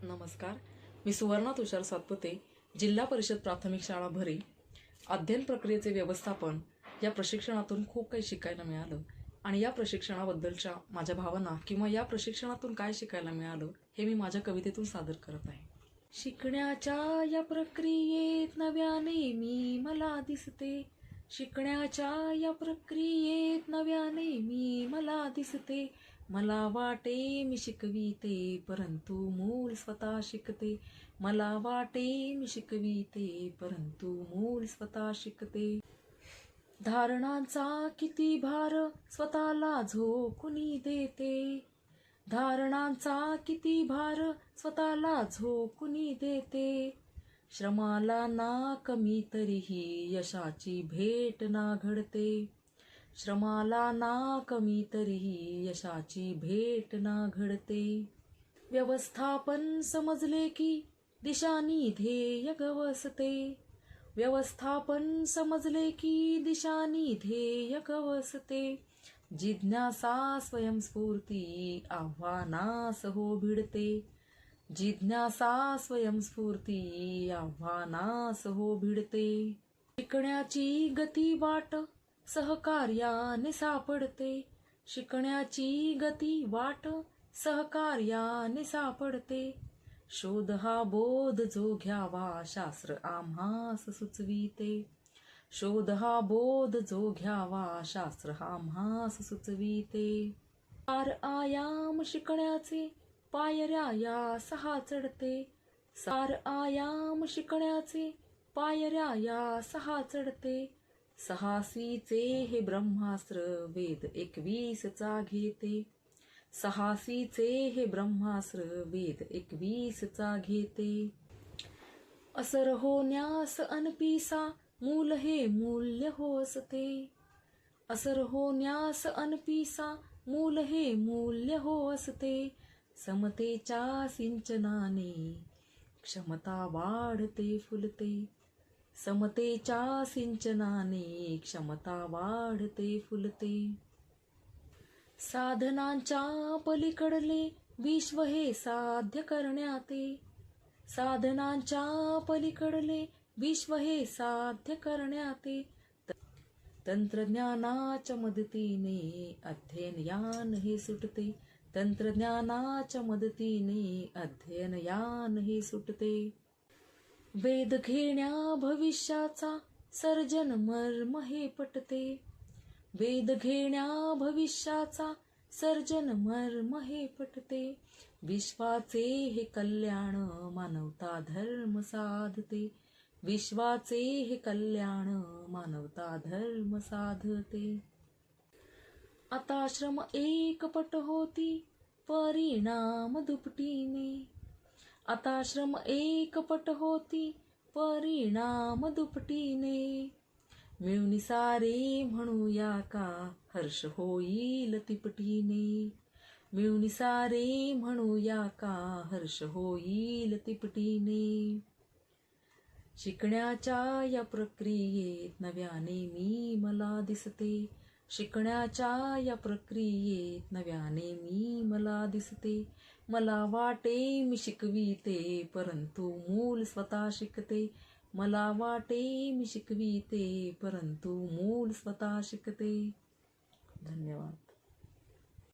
नमस्कार. मी सुवर्णा तुषार सातपुते, जिल्हा परिषद प्राथमिक शाळा भरे. अध्ययन प्रक्रियेचे व्यवस्थापन या प्रशिक्षणातून खूप काही शिकायला मिळालं आणि या प्रशिक्षणाबद्दलच्या माझ्या भावना किंवा या प्रशिक्षणातून काय शिकायला मिळालं हे मी माझ्या कवितेतून सादर करत आहे. शिकण्याच्या या प्रक्रियेत नव्याने मी मला दिसते, शिकण्याच्या या प्रक्रियेत नव्याने मी मला दिसते. मला वाटे मी शिकविते परंतु मूल स्वतः शिकते. मला वाटे मी शिकविते परंतु मूल स्वतः शिकते. धारणांचा किती भार स्वतःला झोकून देते, धारणांचा किती भार स्वतःला झोकून देते. श्रमाला ना कमी तरीही यशाची भेट ना घडते, श्रमाला ना कमी तरीही यशाची भेट ना घडते. व्यवस्थापन समजले की दिशानी ध्येय गवसते, व्यवस्थापन समजले की दिशानी ध्येय गवसते. जिज्ञासा स्वयंस्फूर्ती आव्हानास हो भिडते, जिज्ञासा स्वयंस्फूर्ती आव्हानास हो भिडते. शिकण्याची गती वाट सहकार्याने सापडते, शिकण्याची गती वाट सहकार्याने सापडते. शोध हा बोध जो घ्यावा शास्त्र आम्हास सुचविते, शोध हा बोध जो घ्यावा शास्त्र आम्हास सुचविते. 4 आयाम शिकण्याचे पायऱ्या या 6 चढते, 4 आयाम शिकण्याचे पायऱ्या या 6 चढते. 6सीचे हे ब्रह्मास्त्र वेद 21चा घेते, 6सीचे हे ब्रह्मास्त्र वेद 21चा घेते. असर होण्यास अनपिसा मूल हे मूल्य होसते, असर होण्यास अनपिसा मूल हे मूल्य होसते. समतेच्या सिंचनाने क्षमता वाढते फुलते, समतेच्या सिंचनाने क्षमता वाढते फुलते. साधनांच्या पलीकडले विश्व हे साध्य करण्याते, साधनांच्या पलीकडले विश्व हे साध्य करण्याते. तंत्रज्ञानाच्या मदतीने अध्ययन यान हे सुटते, तंत्रज्ञानाच्या मदतीने अध्ययन यान हे सुटते. वेध घेण्या भविष्याचा सर्जन मर्म हे पटते, वेध घेण्या भविष्याचा सर्जन मर्म हे पटते. विश्वाचे हे कल्याण मानवता धर्म साधते, विश्वाचे हे कल्याण मानवता धर्म साधते. आता श्रम एकपट होती परिणाम दुपटीने, आता श्रम एकपट होती परिणाम दुपटीने. मिळून सारे म्हणूया का हर्ष होईल तिपटीने, मिळून सारे म्हणूया का हर्ष होईल तिपटीने. शिकण्याच्या या प्रक्रियेत नव्याने मी मला दिसते, शिकण्याच्या या प्रक्रियेत नव्याने मी मला दिसते. मला वाटे मी शिकविते परंतु मूल स्वतः शिकते, मला वाटे मी शिकविते परंतु मूल स्वतः शिकते. धन्यवाद.